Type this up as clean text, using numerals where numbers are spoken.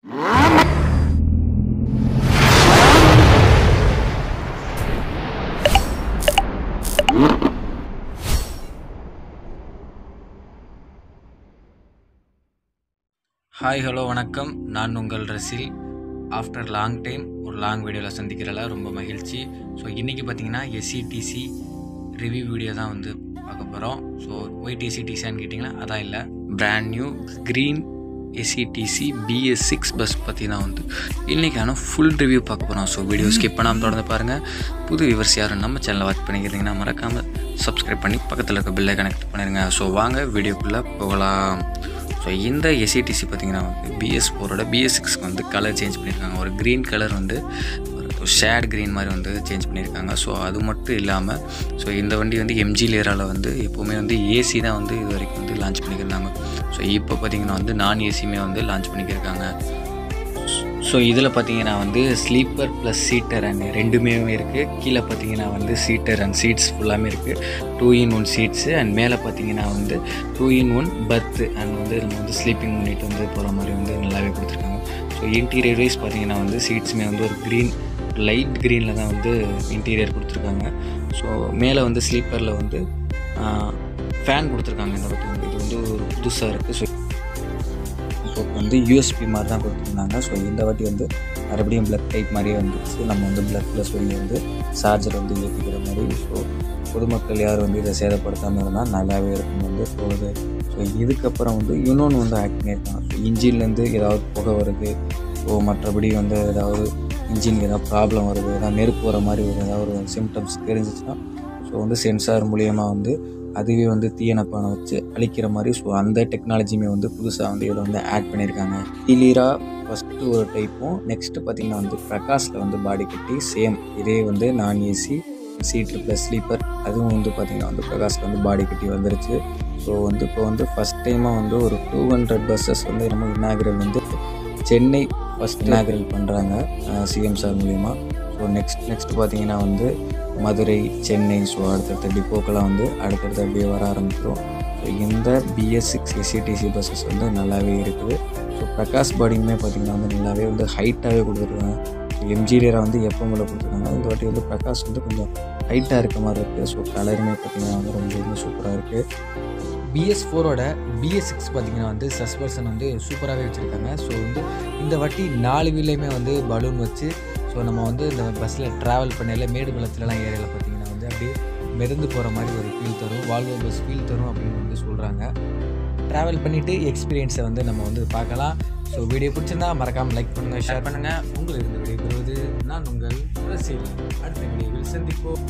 Hi hello வணக்கம். நான் உங்கள் ரசில். ஆஃப்டர் லாங் டைம் ஒரு லாங் வீடியோவில் சந்திக்கிறல ரொம்ப மகிழ்ச்சி. ஸோ இன்றைக்கி பார்த்தீங்கன்னா எஸ்சிடிசி ரிவ்யூ வீடியோ தான் வந்து பார்க்க போகிறோம். ஸோ ஒயிட் எஸ்சிடிசின்னு கேட்டிங்கன்னா அதான் இல்லை, brand new green SCTC BS6 bus பற்றி தான் வந்து இன்றைக்கான ஃபுல் ரிவ்யூ பார்க்க போகிறோம். ஸோ வீடியோ ஸ்கிப் பண்ணாமல் தொடர்ந்து பாருங்கள். புது வியூவர்ஸ் யாரும் நம்ம சேனலை வாட்ச் பண்ணிக்கிறீங்கன்னா மறக்காமல் சப்ஸ்கிரைப் பண்ணி பக்கத்தில் இருக்க பெல்லை கனெக்ட் பண்ணிடுங்க. ஸோ வாங்க வீடியோக்குள்ளே போகலாம். ஸோ இந்த எஸ்சிடிசி பார்த்திங்கன்னா வந்து BS4ஓட BS6க்கு வந்து கலர் சேஞ்ச் பண்ணியிருக்காங்க. ஒரு க்ரீன் கலர் வந்து ஒரு ஷேட் க்ரீன் மாதிரி வந்து சேஞ்ச் பண்ணியிருக்காங்க. ஸோ அது மட்டும் இல்லாமல் ஸோ இந்த வண்டி வந்து MG லேரால் வந்து எப்போவுமே வந்து ஏசி தான் வந்து இது வரைக்கும் வந்து லான்ச் பண்ணியிருந்தாங்க. ஸோ இப்போ பார்த்திங்கன்னா வந்து நான் ஏசியுமே வந்து லான்ச் பண்ணியிருக்காங்க. ஸோ இதில் பார்த்தீங்கன்னா வந்து ஸ்லீப்பர் ப்ளஸ் சீட்டர் அண்ட் ரெண்டுமே இருக்குது. கீழே பார்த்தீங்கன்னா வந்து சீட்டர் அண்ட் சீட்ஸ் ஃபுல்லாமே இருக்குது. 2-in-1 சீட்ஸு அண்ட் மேலே பார்த்தீங்கன்னா வந்து 2-in-1 பர்த்து அண்ட் வந்து நம்ம வந்து ஸ்லீப்பிங் பண்ணிட்டு வந்து போகிற மாதிரி வந்து நல்லாவே கொடுத்துருக்காங்க. ஸோ இன்டீரியர் வைஸ் பார்த்தீங்கன்னா வந்து சீட்ஸுமே வந்து ஒரு க்ரீன் லைட் க்ரீனில் தான் வந்து இன்டீரியர் கொடுத்துருக்காங்க. ஸோ மேலே வந்து ஸ்லீப்பரில் வந்து ஃபேன் கொடுத்துருக்காங்க. இந்த வாட்டி வந்து இது வந்து ஒரு புதுசாக இருக்குது. ஸோ வந்து USB மாதிரி தான் கொடுத்துருந்தாங்க. ஸோ இந்த வாட்டி வந்து மறுபடியும் பிளக் டைப் மாதிரியே வந்துச்சு. நம்ம வந்து பிளக் ப்ளஸ் வெளியே வந்து சார்ஜர் வந்து ஏற்றிக்கிற மாதிரி. ஸோ பொதுமக்கள் யார் வந்து இதை சேதப்படுத்தாமல் இருந்தால் நல்லாவே இருக்கும் வந்து போகுது. ஸோ இதுக்கப்புறம் வந்து இன்னொன்று வந்து ஆக்ட் பண்ணியிருக்காங்க. ஸோ இன்ஜின்லேருந்து ஏதாவது புகை வருது, ஸோ மற்றபடி வந்து ஏதாவது இன்ஜினுக்கு ஏதாவது ப்ராப்ளம் வருது, ஏதாவது நெருப்பு வர மாதிரி ஒரு ஏதாவது ஒரு சிம்டம்ஸ் தெரிஞ்சிச்சுன்னா ஸோ வந்து சென்சார் மூலியமாக வந்து அதுவே வந்து தீயணைப்பானை வச்சு அழிக்கிற மாதிரி. ஸோ அந்த டெக்னாலஜியுமே வந்து புதுசாக வந்து இதில் வந்து ஆட் பண்ணியிருக்காங்க. கிளியரா ஃபஸ்ட்டு ஒரு டைப்பும், நெக்ஸ்ட்டு பார்த்திங்கன்னா வந்து பிரகாஷில் வந்து பாடி கட்டி சேம் இதே வந்து நான் ஏசி சீட்டு ப்ளஸ் ஸ்லீப்பர் அதுவும் வந்து பார்த்திங்கன்னா வந்து பிரகாஷில் வந்து பாடி கட்டி வந்துருச்சு. ஸோ வந்து இப்போ வந்து ஃபஸ்ட் டைமாக வந்து ஒரு 200 பஸ்ஸஸ் வந்து நம்ம இன்னாகிரல் வந்து சென்னை ஃபஸ்ட் இன்னாகிரல் பண்ணுறாங்க சிஎம் சார் மூலிமா. ஸோ நெக்ஸ்ட் பார்த்திங்கன்னா வந்து மதுரை, சென்னை, ஸோ அடுத்தடுத்த டிப்போக்கெல்லாம் வந்து அடுத்தடுத்து அப்படியே வர ஆரம்பிக்கிறோம். ஸோ இந்த BS6 எஸ்சிடிசி பஸ்ஸஸ் வந்து நல்லாவே இருக்குது. ஸோ பிரகாஷ் பாடியுமே பார்த்திங்கன்னா வந்து நல்லாவே வந்து ஹைட்டாகவே கொடுத்துருக்காங்க. MG லேரா வந்து எப்போவுமே கொடுத்துருக்காங்க. இந்த வாட்டி வந்து பிரகாஷ் வந்து கொஞ்சம் ஹைட்டாக இருக்க மாதிரி இருக்குது. ஸோ கலருமே பார்த்திங்கன்னா வந்து ரொம்ப சூப்பராக இருக்குது. BS4ஓட BS6 பார்த்திங்கன்னா வந்து சஸ்பென்ஷன் வந்து சூப்பராகவே வச்சுருக்காங்க. ஸோ வந்து இந்த வாட்டி 4 வீலையுமே வந்து பலூன் வச்சு ஸோ நம்ம வந்து இந்த பஸ்ஸில் ட்ராவல் பண்ணையில் மேடு பள்ளத்துலலாம் ஏரியாவில் பார்த்திங்கன்னா வந்து அப்படியே மிதந்து போகிற மாதிரி ஒரு ஃபீல் தரும், வால்வோ பஸ் ஃபீல் தரும் அப்படின்னு வந்து சொல்கிறாங்க. ட்ராவல் பண்ணிவிட்டு எக்ஸ்பீரியன்ஸை வந்து நம்ம வந்து பார்க்கலாம். ஸோ வீடியோ பிடிச்சிருந்தா மறக்காமல் லைக் பண்ணுங்கள், ஷேர் பண்ணுங்கள். உங்களுக்கு இந்த வீடியோ பெறுவது நான் உங்கள் ரசில். அடுத்த வீடியோவில் சந்திப்போம்.